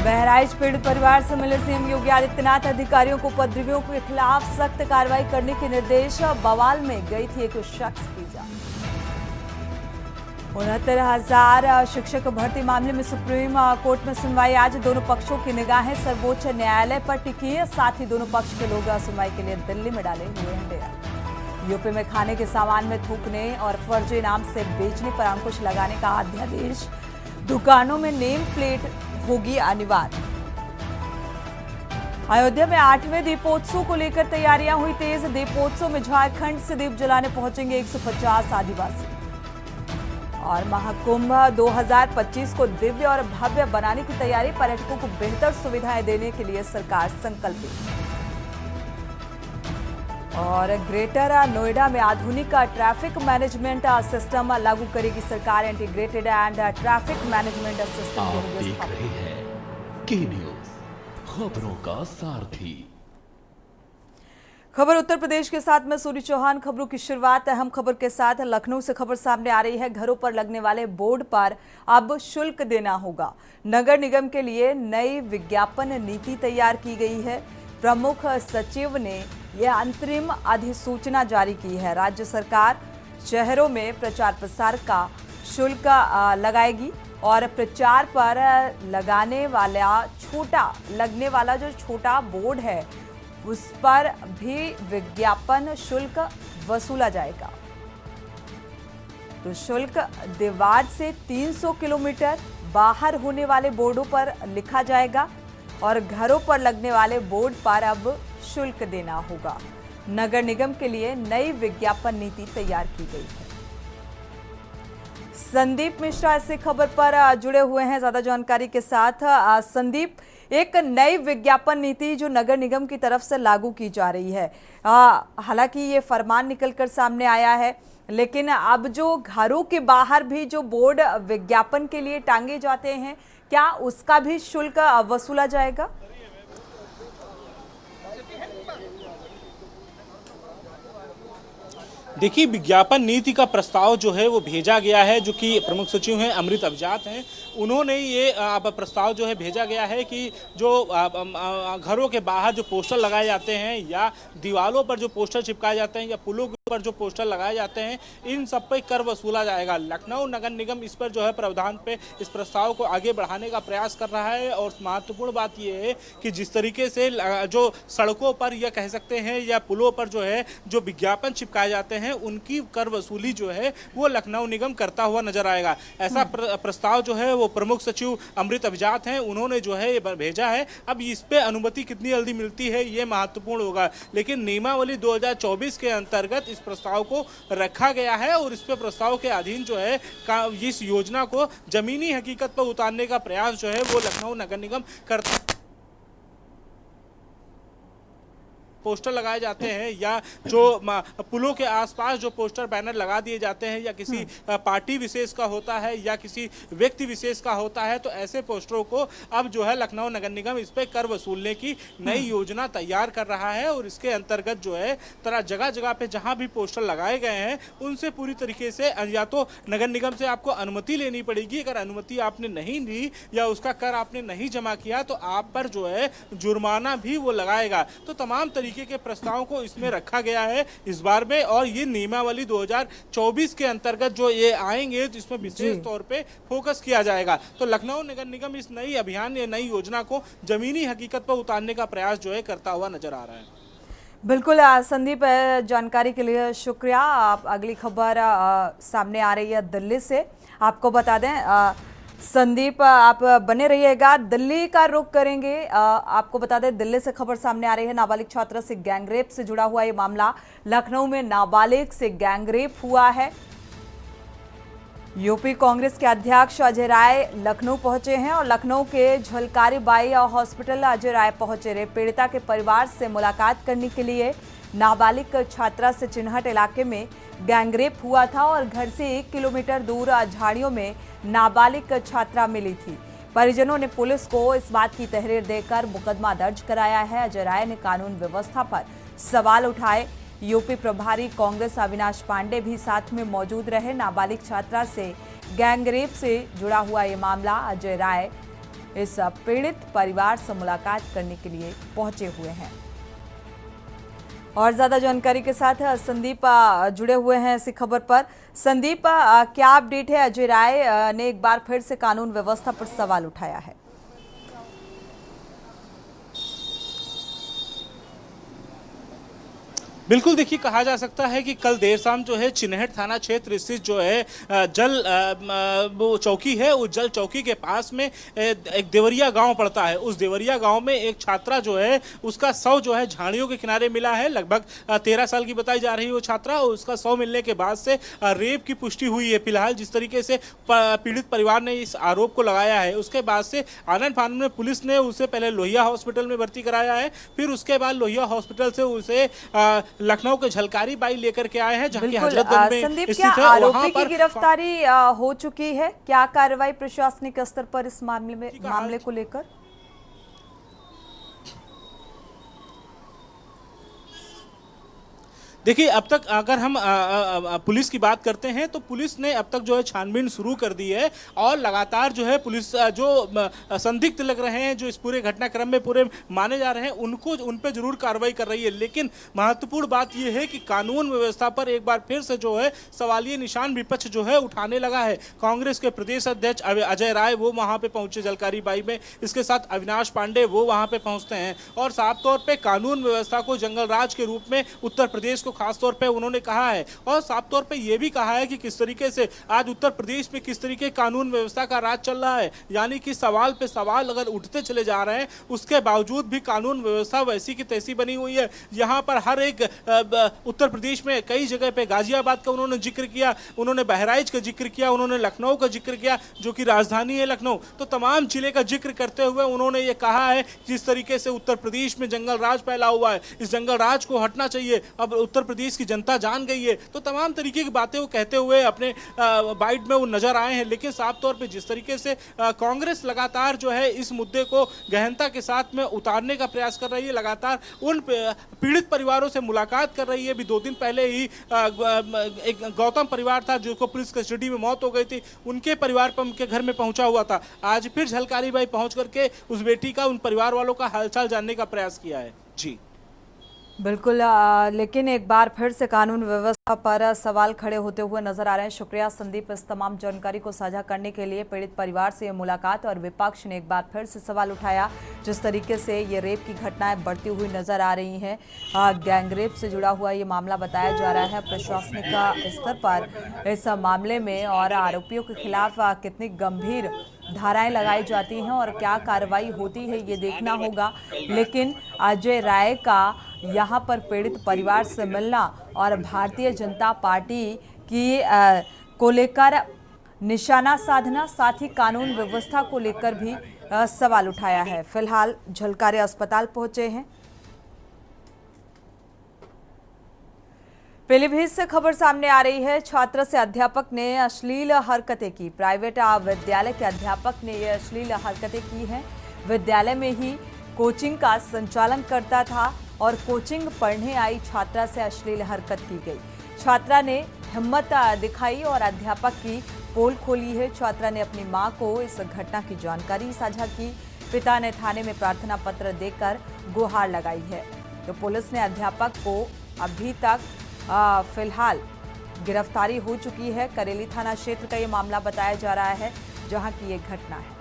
बहराइच पीड़ित परिवार से मिले सीएम योगी आदित्यनाथ, अधिकारियों को उपद्रवियों के खिलाफ सख्त कार्रवाई करने के निर्देश। बवाल में गई थी एक शख्स की जान। 69,000 शिक्षक भर्ती मामले में सुप्रीम कोर्ट में सुनवाई आज। दोनों पक्षों की निगाहें सर्वोच्च न्यायालय पर टिकी है। साथ ही दोनों पक्ष के लोग सुनवाई के लिए दिल्ली में डाले हुए हैं डेरा। यूपी में खाने के सामान में थूकने और फर्जी नाम से बेचने पर अंकुश लगाने का अध्यादेश। दुकानों में नेम प्लेट होगी अनिवार्य। अयोध्या में 8वें दीपोत्सव को लेकर तैयारियां हुई तेज। दीपोत्सव में झारखंड से दीप जलाने पहुंचेंगे 150 आदिवासी। और महाकुंभ 2025 को दिव्य और भव्य बनाने की तैयारी। पर्यटकों को बेहतर सुविधाएं देने के लिए सरकार संकल्पित। और ग्रेटर नोएडा में आधुनिक ट्रैफिक मैनेजमेंट सिस्टम लागू करेगी सरकार। Integrated and traffic management system आप देख रहे हैं की न्यूज, खबरों का सारथी। खबर उत्तर प्रदेश के साथ मैं सूरी चौहान। खबरों की शुरुआत अहम खबर के साथ। लखनऊ से खबर सामने आ रही है। घरों पर लगने वाले बोर्ड पर अब शुल्क देना होगा। नगर निगम के लिए नई विज्ञापन नीति तैयार की गई है। प्रमुख सचिव ने यह अंतरिम अधिसूचना जारी की है। राज्य सरकार शहरों में प्रचार प्रसार का शुल्क लगाएगी और प्रचार पर लगने वाला जो छोटा बोर्ड है उस पर भी विज्ञापन शुल्क वसूला जाएगा। तो शुल्क दीवार से 300 किलोमीटर बाहर होने वाले बोर्डों पर लिखा जाएगा और घरों पर लगने वाले बोर्ड पर अब शुल्क देना होगा। नगर निगम के लिए नई विज्ञापन नीति तैयार की गई है। संदीप मिश्रा इस खबर पर जुड़े हुए हैं ज्यादा जानकारी के साथ। संदीप, एक नई विज्ञापन नीति जो नगर निगम की तरफ से लागू की जा रही है, हालांकि ये फरमान निकलकर सामने आया है, लेकिन अब जो घरों के बाहर भी जो बोर्ड विज्ञापन के लिए टांगे जाते हैं, क्या उसका भी शुल्क वसूला जाएगा? देखिए, विज्ञापन नीति का प्रस्ताव जो है वो भेजा गया है, जो कि प्रमुख सचिव हैं अमृत अभिजात हैं, उन्होंने ये प्रस्ताव जो है भेजा गया है कि जो घरों के बाहर जो पोस्टर लगाए जाते हैं या दीवारों पर जो पोस्टर चिपकाए जाते हैं या पुलों के ऊपर जो पोस्टर लगाए जाते हैं, इन सब पे कर वसूला जाएगा। लखनऊ नगर निगम इस पर जो है प्रावधान पे इस प्रस्ताव को आगे बढ़ाने का प्रयास कर रहा है। और महत्वपूर्ण बात यह है कि जिस तरीके से जो सड़कों पर या कह सकते हैं या पुलों पर जो है जो विज्ञापन चिपकाए जाते हैं, उनकी कर वसूली जो है वो लखनऊ निगम करता हुआ नजर आएगा। ऐसा प्रस्ताव जो है वो प्रमुख सचिव अमृत अभिजात हैं, उन्होंने जो है ये भेजा है। अब इस पे अनुमति कितनी जल्दी मिलती है ये महत्वपूर्ण होगा, लेकिन नियमावली 2024 के अंतर्गत इस प्रस्ताव को रखा गया है और इस पे प्रस्ताव के अधीन जो है इस योजना को जमीनी हकीकत पर उतारने का प्रयास जो है वो लखनऊ नगर निगम करता। पोस्टर लगाए जाते हैं या जो पुलों के आसपास जो पोस्टर बैनर लगा दिए जाते हैं या किसी पार्टी विशेष का होता है या किसी व्यक्ति विशेष का होता है, तो ऐसे पोस्टरों को अब जो है लखनऊ नगर निगम इस पे कर वसूलने की नई योजना तैयार कर रहा है। और इसके अंतर्गत जो है तरह जगह जगह पे जहां भी पोस्टर लगाए गए हैं उनसे पूरी तरीके से या तो नगर निगम से आपको अनुमति लेनी पड़ेगी। अगर अनुमति आपने नहीं ली या उसका कर आपने नहीं जमा किया तो आप पर जो है जुर्माना भी वो लगाएगा। तो तमाम के प्रस्ताव को इसमें रखा गया है इस बार में। और ये नियमावली 2024 के अंतर्गत जो ये आएंगे तो इसमें विशेष तौर पे फोकस किया जाएगा। तो लखनऊ नगर निगम इस नई अभियान या नई योजना को जमीनी हकीकत पर उतारने का प्रयास जो है करता हुआ नजर आ रहा है। बिल्कुल संदीप, जानकारी के लिए शुक्रिया। आप अगली खबर सामने आ रही है दिल्ली से। आपको बता दें संदीप, आप बने रहिएगा, दिल्ली का रुख करेंगे। आपको बता दें दिल्ली से खबर सामने आ रही है। नाबालिग छात्रा से गैंगरेप से जुड़ा हुआ ये मामला। लखनऊ में नाबालिग से गैंगरेप हुआ है। यूपी कांग्रेस के अध्यक्ष अजय राय लखनऊ पहुंचे हैं और लखनऊ के झलकारी बाई हॉस्पिटल अजय राय पहुंचे रहे। पीड़िता के परिवार से मुलाकात करने के लिए। नाबालिग छात्रा से चिन्हट इलाके में गैंगरेप हुआ था और घर से 1 किलोमीटर दूर झाड़ियों में नाबालिग छात्रा मिली थी। परिजनों ने पुलिस को इस बात की तहरीर देकर मुकदमा दर्ज कराया है। अजय राय ने कानून व्यवस्था पर सवाल उठाए। यूपी प्रभारी कांग्रेस अविनाश पांडे भी साथ में मौजूद रहे। नाबालिग छात्रा से गैंगरेप से जुड़ा हुआ ये मामला अजय राय इस पीड़ित परिवार से मुलाकात करने के लिए पहुंचे हुए हैं। और ज्यादा जानकारी के साथ संदीप जुड़े हुए हैं इसी खबर पर। संदीप, क्या अपडेट है? अजय राय ने एक बार फिर से कानून व्यवस्था पर सवाल उठाया है। बिल्कुल, देखिए कहा जा सकता है कि कल देर शाम जो है चिन्हट थाना क्षेत्र स्थित जो है वो चौकी है, उस जल चौकी के पास में एक देवरिया गांव पड़ता है। उस देवरिया गांव में एक छात्रा जो है उसका शव जो है झाड़ियों के किनारे मिला है। लगभग 13 साल की बताई जा रही है वो छात्रा। उसका शव मिलने के बाद से रेप की पुष्टि हुई है। फिलहाल जिस तरीके से पीड़ित परिवार ने इस आरोप को लगाया है, उसके बाद से आनन फानन में पुलिस ने उसे पहले लोहिया हॉस्पिटल में भर्ती कराया है, फिर उसके बाद लोहिया हॉस्पिटल से उसे लखनऊ के झलकारी बाई लेकर के आए हैं, जहां की हजरतगंज में संदीप, स्थित क्या है। आरोपी की गिरफ्तारी हो चुकी है? क्या कार्रवाई प्रशासनिक स्तर पर इस मामले को लेकर? देखिए, अब तक अगर हम पुलिस की बात करते हैं तो पुलिस ने अब तक जो है छानबीन शुरू कर दी है और लगातार जो है पुलिस जो संदिग्ध लग रहे हैं, जो इस पूरे घटनाक्रम में पूरे माने जा रहे हैं, उन पे जरूर कार्रवाई कर रही है। लेकिन महत्वपूर्ण बात यह है कि कानून व्यवस्था पर एक बार फिर से जो है सवालिया निशान विपक्ष जो है उठाने लगा है। कांग्रेस के प्रदेश अध्यक्ष अजय राय वो वहां पे पहुंचे जलकारी बाई में, इसके साथ अविनाश पांडे वो वहां पे पहुंचते हैं और साफ तौर पे कानून व्यवस्था को जंगल राज के रूप में उत्तर प्रदेश को खास तौर पे उन्होंने कहा है और साफ तौर पे ये भी कहा है कि किस तरीके से आज उत्तर प्रदेश में किस तरीके कानून व्यवस्था का राज चल रहा है। यानी कि सवाल पे सवाल अगर उठते चले जा रहे हैं, उसके बावजूद भी कानून व्यवस्था वैसी की तैसी बनी हुई है। यहाँ पर हर एक उत्तर प्रदेश में कई जगह पे गाजियाबाद का उन्होंने जिक्र किया, उन्होंने बहराइच का जिक्र किया, उन्होंने लखनऊ का जिक्र किया जो कि राजधानी है लखनऊ। तो तमाम जिले का जिक्र करते हुए उन्होंने ये कहा है जिस तरीके से उत्तर प्रदेश में जंगल राज फैला हुआ है, इस जंगल राज को हटना चाहिए। अब उत्तर प्रदेश की जनता जान गई है। तो तमाम तरीके की बातें वो कहते हुए अपने बाइट में वो नजर आए हैं। लेकिन साफ तौर पे जिस तरीके से कांग्रेस लगातार जो है इस मुद्दे को गहनता के साथ में उतारने का प्रयास कर रही है, लगातार उन पीड़ित परिवारों से मुलाकात कर रही है। अभी 2 दिन पहले ही एक गौतम परिवार था जिसको पुलिस कस्टडी में मौत हो गई थी, उनके परिवार पर उनके घर में पहुंचा हुआ था। आज फिर झलकारी बाई पहुंच करके उस बेटी का, उन परिवार वालों का हालचाल जानने का प्रयास किया है। जी बिल्कुल, लेकिन एक बार फिर से कानून व्यवस्था पर सवाल खड़े होते हुए नजर आ रहे हैं। शुक्रिया संदीप इस तमाम जानकारी को साझा करने के लिए। पीड़ित परिवार से ये मुलाकात और विपक्ष ने एक बार फिर से सवाल उठाया जिस तरीके से ये रेप की घटनाएं बढ़ती हुई नजर आ रही हैं। गैंगरेप से जुड़ा हुआ ये मामला बताया जा रहा है। प्रशासनिक स्तर पर इस मामले में और आरोपियों के खिलाफ कितनी गंभीर धाराएं लगाई जाती हैं और क्या कार्रवाई होती है ये देखना होगा। लेकिन अजय राय का यहाँ पर पीड़ित परिवार से मिलना और भारतीय जनता पार्टी की को लेकर निशाना साधना, साथ ही कानून व्यवस्था को लेकर भी सवाल उठाया है। फिलहाल झलकारी अस्पताल पहुंचे हैं। पीलीभीत से खबर सामने आ रही है। छात्र से अध्यापक ने अश्लील हरकतें की। प्राइवेट विद्यालय के अध्यापक ने ये अश्लील हरकतें की हैं। विद्यालय में ही कोचिंग का संचालन करता था और कोचिंग पढ़ने आई छात्रा से अश्लील हरकत की गई। छात्रा ने हिम्मत दिखाई और अध्यापक की पोल खोली है। छात्रा ने अपनी मां को इस घटना की जानकारी साझा की। पिता ने थाने में प्रार्थना पत्र देकर गुहार लगाई है। तो पुलिस ने अध्यापक को अभी तक फिलहाल गिरफ्तारी हो चुकी है। करेली थाना क्षेत्र का ये मामला बताया जा रहा है जहां की ये घटना है।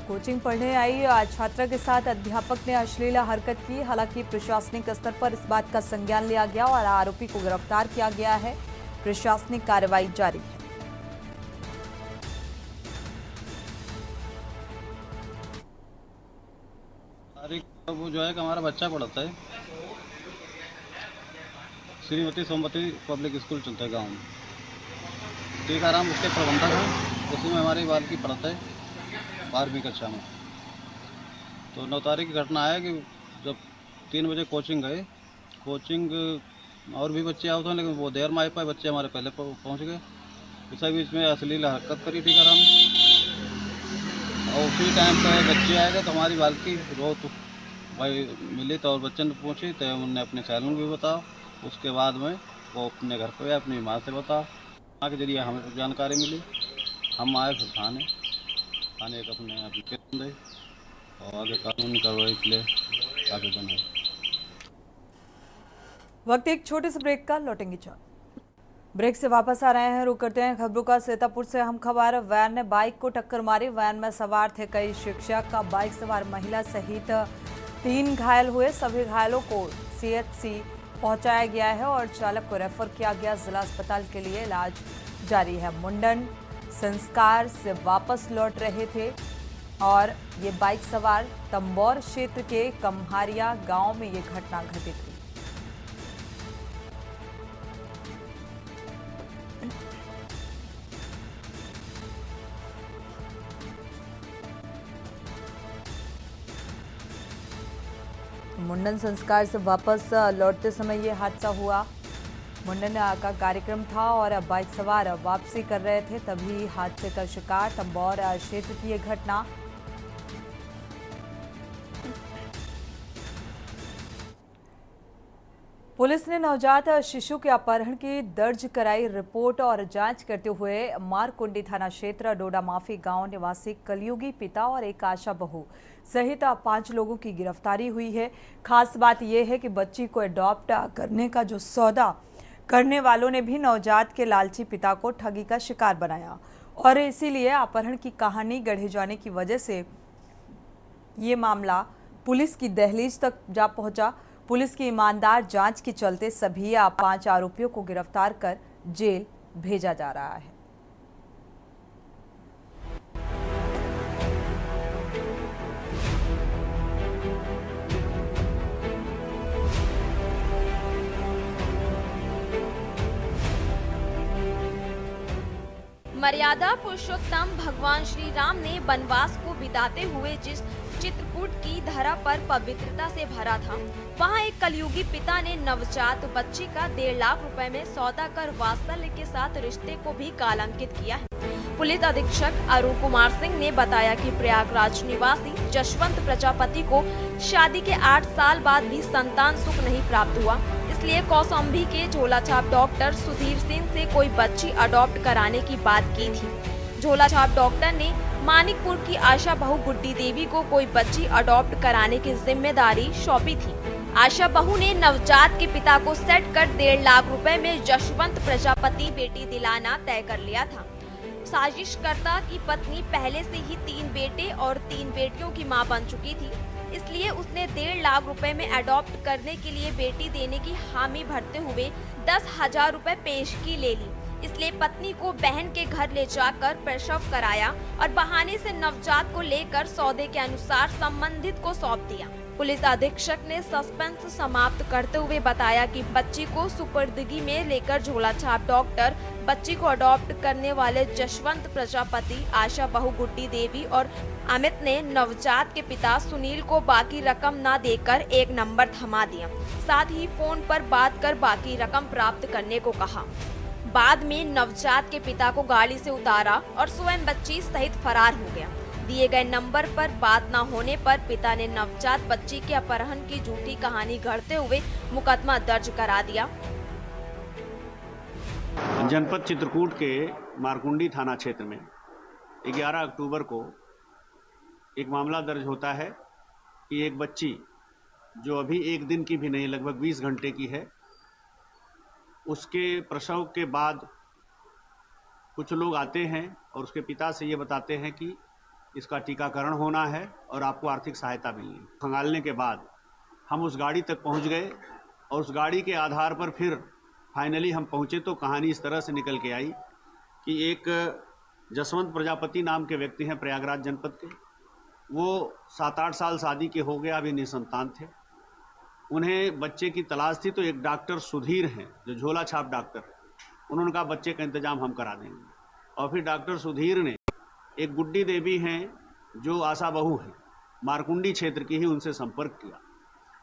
कोचिंग पढ़ने आई छात्रा के साथ अध्यापक ने अश्लील हरकत की। हालांकि प्रशासनिक स्तर पर इस बात का संज्ञान लिया गया और आरोपी को गिरफ्तार किया गया है। प्रशासनिक कार्रवाई जारी है। वो जो है कि हमारा बच्चा पढ़ता है, श्रीमती सोमवती पब्लिक स्कूल चलता है गाँव में। टीकाराम उसके प्रबंधक हैं, उसी में हमारी बालकी पढ़ते है 12वीं कक्षा में। तो 9 तारीख की घटना है कि जब 3 बजे कोचिंग गए, कोचिंग और भी बच्चे आए थे लेकिन वो देर में आ पाए, बच्चे हमारे पहले पहुंच गए। इसी बीच में अश्लील हरकत करी टीकाराम, और उसी टाइम पे बच्चे आए गए तो हमारी बालकी रो तो भाई मिली, तो और बच्चे ने पूछी तो उन्होंने अपने सैलून भी बताओ। उसके बाद में वो अपने घर पे अपनी माँ से बताओ, माँ के जरिए हमें जानकारी मिली। हम आए फिर थाने एक अपने एप्लीकेशन दी और आगे कानूनी कार्रवाई के लिए आगे बनाए। वक्त एक छोटे से ब्रेक का, लौटेंगे ब्रेक से वापस आ रहे हैं। रुक करते हैं खबरों का। सीतापुर से हम खबर, वैन ने बाइक को टक्कर मारी। वैन में सवार थे कई शिक्षक, बाइक सवार महिला सहित 3 घायल हुए। सभी घायलों को सीएचसी पहुंचाया गया है और चालक को रेफर किया गया। जिला अस्पताल के लिए इलाज जारी है। मुंडन संस्कार से वापस लौट रहे थे और ये बाइक सवार तंबौर क्षेत्र के कम्हारिया गांव में ये घटना घटित हुई। मुंडन संस्कार से वापस लौटते समय ये हादसा हुआ। मुंडन का कार्यक्रम था और बाइक सवार वापसी कर रहे थे, तभी हादसे का शिकार तंबौर क्षेत्र की ये घटना। पुलिस ने नवजात शिशु के अपहरण की दर्ज कराई रिपोर्ट और जांच करते हुए मारकुंडी थाना क्षेत्र डोडा माफी गांव निवासी कलयुगी पिता और एक आशा बहू सहित 5 लोगों की गिरफ्तारी हुई है। खास बात यह है कि बच्ची को अडॉप्ट करने का जो सौदा करने वालों ने भी नवजात के लालची पिता को ठगी का शिकार बनाया और इसीलिए अपहरण की कहानी गढ़े जाने की वजह से ये मामला पुलिस की दहलीज तक जा पहुंचा। पुलिस की ईमानदार जांच के चलते सभी 5 आरोपियों को गिरफ्तार कर जेल भेजा जा रहा है। मर्यादा पुरुषोत्तम भगवान श्री राम ने वनवास को बिताते हुए जिस चित्रकूट की धरा पर पवित्रता से भरा था, वहां एक कलयुगी पिता ने नवजात बच्ची का 1.5 लाख रुपए में सौदा कर वात्सल्य के साथ रिश्ते को भी कलंकित किया है। पुलिस अधीक्षक अरुण कुमार सिंह ने बताया कि प्रयागराज निवासी जशवंत प्रजापति को शादी के 8 साल बाद भी संतान सुख नहीं प्राप्त हुआ, इसलिए कौशाम्बी के झोलाछाप डॉक्टर सुधीर सिंह से कोई बच्ची अडॉप्ट कराने की बात की थी। झोलाछाप डॉक्टर ने मानिकपुर की आशा बहू गुड्डी देवी को कोई बच्ची अडॉप्ट कराने की जिम्मेदारी सौंपी थी। आशा बहू ने नवजात के पिता को सेट कर 1.5 लाख रुपए में जशवंत प्रजापति बेटी दिलाना तय कर लिया था। साजिशकर्ता की पत्नी पहले से ही 3 बेटे और 3 बेटियों की मां बन चुकी थी, इसलिए उसने 1.5 लाख रुपए में अडॉप्ट करने के लिए बेटी देने की हामी भरते हुए 10,000 रुपए पेशगी ले ली। इसलिए पत्नी को बहन के घर ले जाकर प्रसव कराया और बहाने से नवजात को लेकर सौदे के अनुसार संबंधित को सौंप दिया। पुलिस अधीक्षक ने सस्पेंस समाप्त करते हुए बताया कि बच्ची को सुपुर्दगी में लेकर झोलाछाप डॉक्टर बच्ची को अडॉप्ट करने वाले जशवंत प्रजापति, आशा बहू गुड्डी देवी और अमित ने नवजात के पिता सुनील को बाकी रकम न देकर एक नंबर थमा दिया, साथ ही फोन पर बात कर बाकी रकम प्राप्त करने को कहा। बाद में नवजात के पिता को गाड़ी से उतारा और स्वयं बच्ची सहित फरार हो गया। दिए गए नंबर पर बात न होने पर पिता ने नवजात बच्ची के अपहरण की झूठी कहानी गढ़ते हुए मुकदमा दर्ज करा दिया। जनपद चित्रकूट के मारकुंडी थाना क्षेत्र में 11 अक्टूबर को एक मामला दर्ज होता है कि एक बच्ची जो अभी 1 दिन की भी नहीं, लगभग 20 घंटे की है, उसके प्रसव के बाद कुछ लोग आते हैं और उसके पिता से ये बताते हैं कि इसका टीकाकरण होना है और आपको आर्थिक सहायता मिलनी। खंगालने के बाद हम उस गाड़ी तक पहुंच गए और उस गाड़ी के आधार पर फिर फाइनली हम पहुंचे तो कहानी इस तरह से निकल के आई कि एक जसवंत प्रजापति नाम के व्यक्ति हैं प्रयागराज जनपद के। वो 7-8 साल शादी के हो गया, अभी निसंतान थे। उन्हें बच्चे की तलाश थी तो एक डॉक्टर सुधीर हैं जो झोला छाप डॉक्टर, उन्होंने कहा बच्चे का इंतजाम हम करा देंगे। और फिर डॉक्टर सुधीर ने एक गुड्डी देवी हैं जो आशा बहू हैं, मारकुंडी क्षेत्र की ही, उनसे संपर्क किया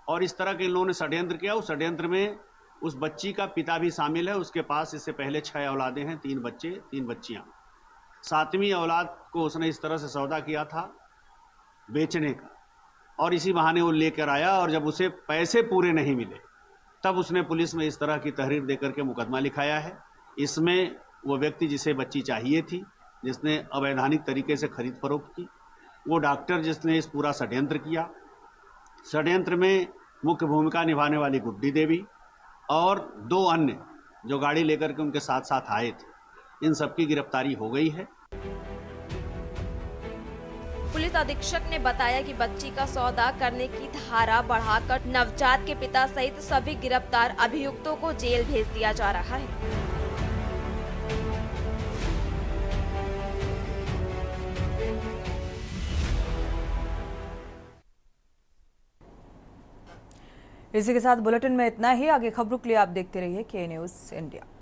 और इस तरह के इन लोगों ने षड्यंत्र किया। उस षड्यंत्र में उस बच्ची का पिता भी शामिल है। उसके पास इससे पहले 6 औलादें हैं, 3 बच्चे 3 बच्चियां। 7वीं औलाद को उसने इस तरह से सौदा किया था बेचने का और इसी बहाने वो लेकर आया और जब उसे पैसे पूरे नहीं मिले तब उसने पुलिस में इस तरह की तहरीर देकर के मुकदमा लिखाया है। इसमें वो व्यक्ति जिसे बच्ची चाहिए थी, जिसने अवैधानिक तरीके से खरीद फरोख्त की, वो डॉक्टर जिसने इस पूरा षड्यंत्र किया, षड्यंत्र में मुख्य भूमिका निभाने वाली गुड्डी देवी और 2 अन्य जो गाड़ी लेकर के उनके साथ साथ आए थे, इन सबकी गिरफ्तारी हो गई है। पुलिस अधीक्षक ने बताया कि बच्ची का सौदा करने की धारा बढ़ाकर नवजात के पिता सहित सभी गिरफ्तार अभियुक्तों को जेल भेज दिया जा रहा है। इसी के साथ बुलेटिन में इतना ही। आगे खबरों के लिए आप देखते रहिए के न्यूज़ इंडिया।